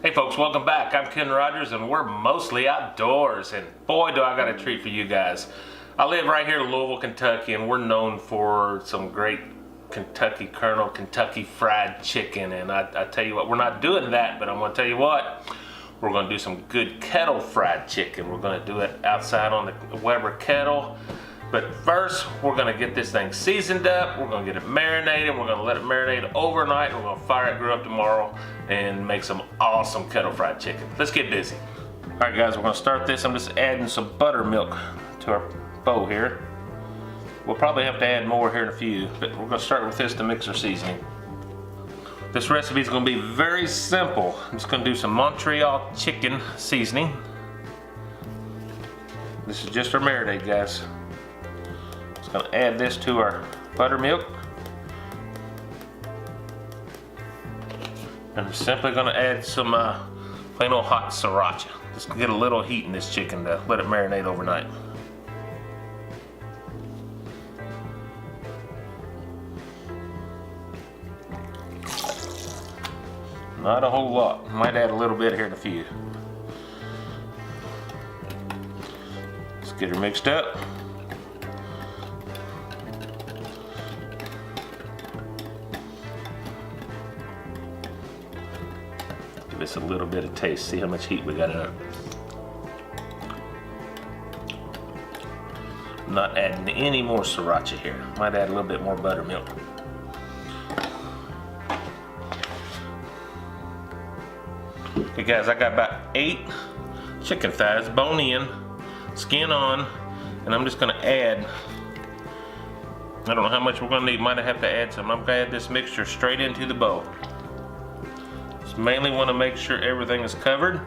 Hey folks, welcome back. I'm Ken Rogers and we're mostly outdoors, and boy do I got a treat for you guys. I live right here in Louisville, Kentucky, and we're known for some great Kentucky Colonel, Kentucky Fried Chicken, and I tell you what, we're not doing that, but I'm going to tell you what, we're going to do some good Kettle fried chicken. We're going to do it outside on the Weber Kettle. But first, we're going to get this thing seasoned up, we're going to get it marinated, we're going to let it marinate overnight, we're going to fire it grill up tomorrow and make some awesome Kettle fried chicken. Let's get busy. Alright guys, we're going to start this. I'm just adding some buttermilk to our bowl here. We'll probably have to add more here in a few, but we're going to start with this to mix our seasoning. This recipe is going to be very simple. I'm just going to do some Montreal chicken seasoning. This is just our marinade, guys. Going to add this to our buttermilk, and I'm simply going to add some plain old hot sriracha. Just get a little heat in this chicken to let it marinate overnight. Not a whole lot. Might add a little bit here in a few. Let's get her mixed up. This a little bit of taste. See how much heat we got in it. I'm not adding any more sriracha here. Might add a little bit more buttermilk. Okay guys, I got about 8 chicken thighs, bone in, skin on, and I'm just gonna add, I don't know how much we're gonna need, might have to add some. I'm gonna add this mixture straight into the bowl. Mainly want to make sure everything is covered.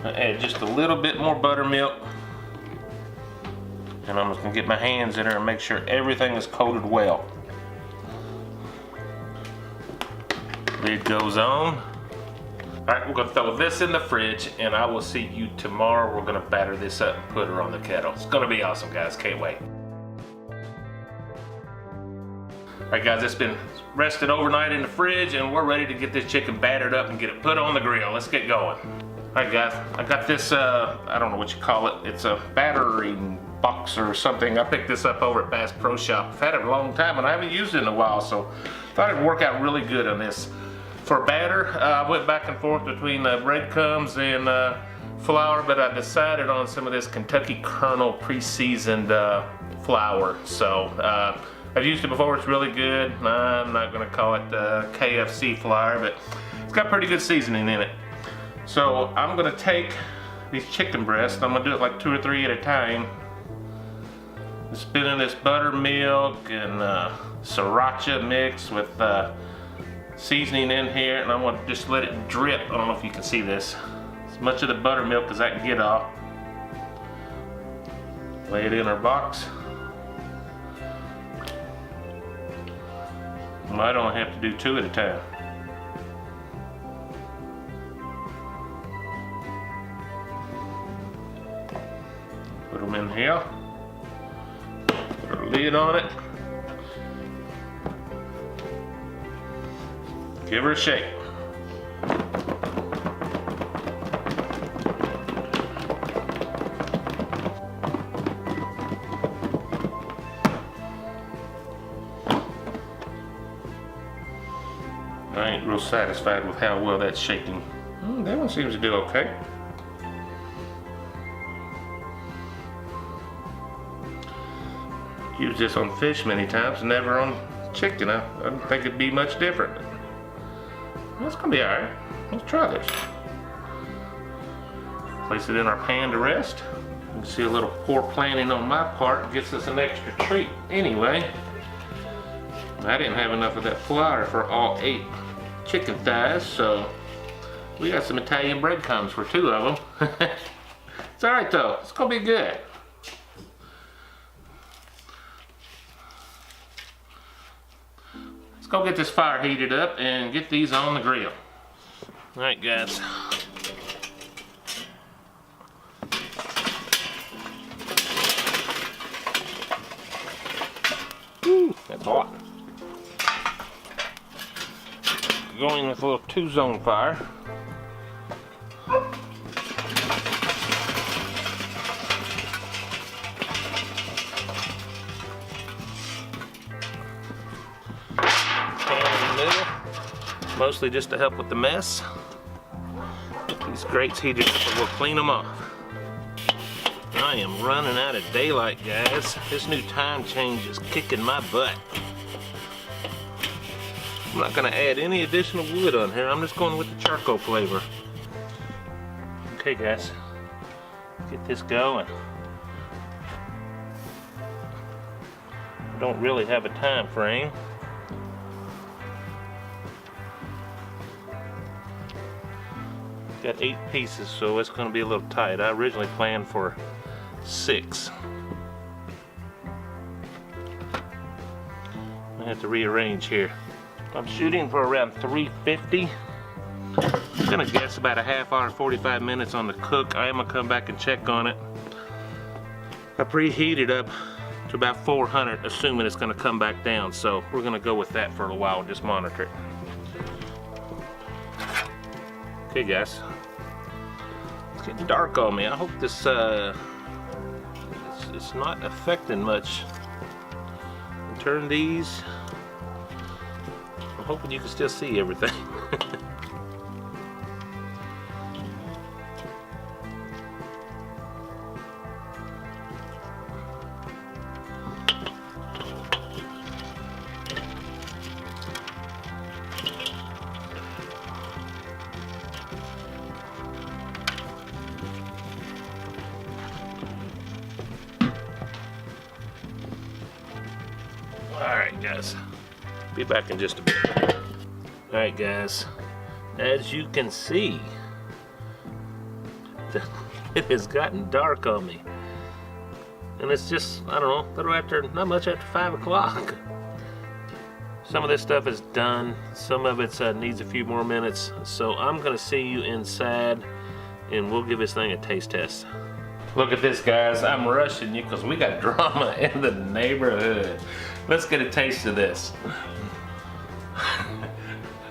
I add just a little bit more buttermilk, and I'm just going to get my hands in there and make sure everything is coated well. Lid goes on. Alright, we're going to throw this in the fridge, and I will see you tomorrow. We're going to batter this up and put her on the kettle. It's going to be awesome, guys. Can't wait. Alright guys, it's been rested overnight in the fridge, and we're ready to get this chicken battered up and get it put on the grill. Let's get going. Alright guys, I got this, I don't know what you call it. It's a battering box or something. I picked this up over at Bass Pro Shop. I've had it a long time, and I haven't used it in a while, so thought it'd work out really good on this. For batter, I went back and forth between breadcrumbs and flour, but I decided on some of this Kentucky Colonel pre-seasoned flour. So I've used it before, it's really good. I'm not going to call it KFC flour, but it's got pretty good seasoning in it. So I'm going to take these chicken breasts, I'm going to do it like 2 or 3 at a time. Spin in this buttermilk and sriracha mix with seasoning in here, and I want to just let it drip. I don't know if you can see this. As much of the buttermilk as I can get off. Lay it in our box. Might only have to do 2 at a time. Put them in here. Put a lid on it. Give her a shake. I ain't real satisfied with how well that's shaking. That one seems to do okay. Used this on fish many times, never on chicken. I don't think it'd be much different. That's gonna be alright. Let's try this. Place it in our pan to rest. You can see a little poor planning on my part gets us an extra treat anyway. I didn't have enough of that flour for all 8 chicken thighs, so we got some Italian breadcrumbs for 2 of them. It's alright though, it's gonna be good. Let's go get this fire heated up and get these on the grill. Alright guys. hot. Going with a little 2-zone fire. Pan in the middle, mostly just to help with the mess. These grates heated up, we'll clean them off. I am running out of daylight, guys. This new time change is kicking my butt. I'm not gonna add any additional wood on here. I'm just going with the charcoal flavor. Okay, guys, let's get this going. I don't really have a time frame. Got 8 pieces, so it's gonna be a little tight. I originally planned for 6. I have to rearrange here. I'm shooting for around 350. I'm gonna guess about a half hour, 45 minutes on the cook. I am gonna come back and check on it. I preheated up to about 400, assuming it's gonna come back down. So we're gonna go with that for a little while, just monitor it. Okay, guys. It's getting dark on me. I hope this it's not affecting much. Turn these. I'm hoping you can still see everything. Alright, guys. Be back in just a bit. Alright, guys. As you can see, it has gotten dark on me. And it's just, I don't know, a little after, not much after 5 o'clock. Some of this stuff is done. Some of it needs a few more minutes. So I'm going to see you inside and we'll give this thing a taste test. Look at this, guys. I'm rushing you because we got drama in the neighborhood. Let's get a taste of this.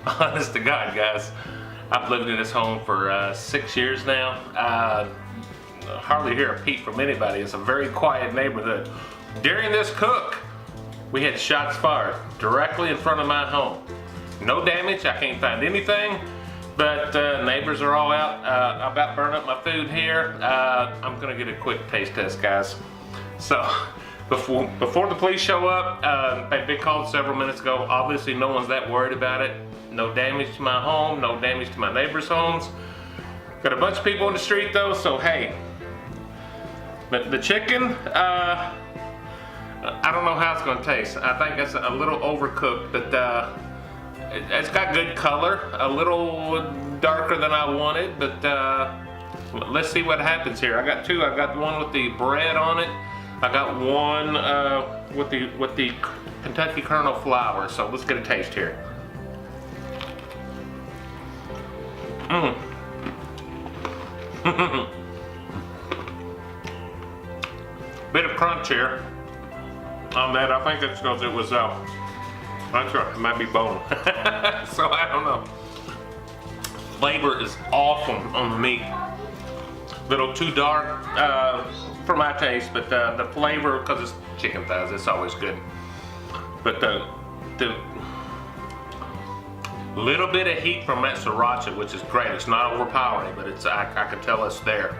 Honest to God, guys, I've lived in this home for 6 years now. Hardly hear a peep from anybody. It's a very quiet neighborhood. During this cook, we had shots fired directly in front of my home. No damage, I can't find anything, but neighbors are all out. I about burned up my food here. I'm gonna get a quick taste test, guys. So, before the police show up, they've been called several minutes ago. Obviously, no one's that worried about it. No damage to my home, no damage to my neighbors' homes. Got a bunch of people in the street though, so hey. But the chicken, I don't know how it's gonna taste. I think it's a little overcooked, but it's got good color. A little darker than I wanted, but let's see what happens here. I got 2. I got the one with the bread on it. I got one with the Kentucky Kernel flour. So let's get a taste here. Bit of crunch here on that. I think it's because it was not sure, it might be bone. So I don't know. Flavor is awesome on the meat. Little too dark for my taste, but the flavor, because it's chicken thighs, it's always good. But the little bit of heat from that sriracha, which is great. It's not overpowering, but it's I can tell it's there.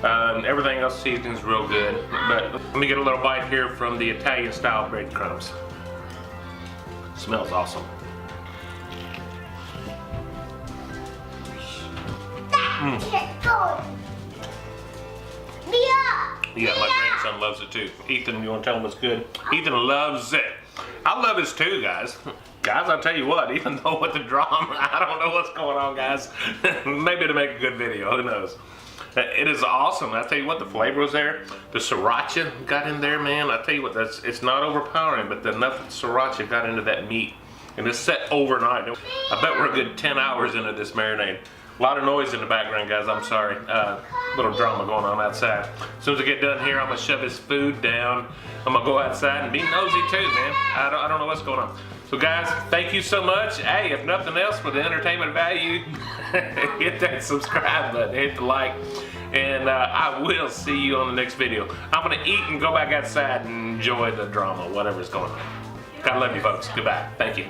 Everything else seasoning's real good. But let me get a little bite here from the Italian style breadcrumbs. Smells awesome. Yeah, my grandson loves it too. Ethan, you want to tell him it's good? Ethan loves it. I love it too, guys. Guys, I'll tell you what, even though with the drama, I don't know what's going on, guys. Maybe it'll make a good video, who knows. It is awesome. I tell you what, the flavor was there. The sriracha got in there, man. I tell you what, it's not overpowering, but enough sriracha got into that meat. And it's set overnight. I bet we're a good 10 hours into this marinade. A lot of noise in the background, guys. I'm sorry. Little drama going on outside. As soon as I get done here, I'm gonna shove his food down. I'm gonna go outside and be nosy too, man. I don't know what's going on. So guys, thank you so much. Hey, if nothing else for the entertainment value, hit that subscribe button, hit the like, and I will see you on the next video. I'm gonna eat and go back outside and enjoy the drama, whatever's going on. God love you folks. Goodbye. Thank you.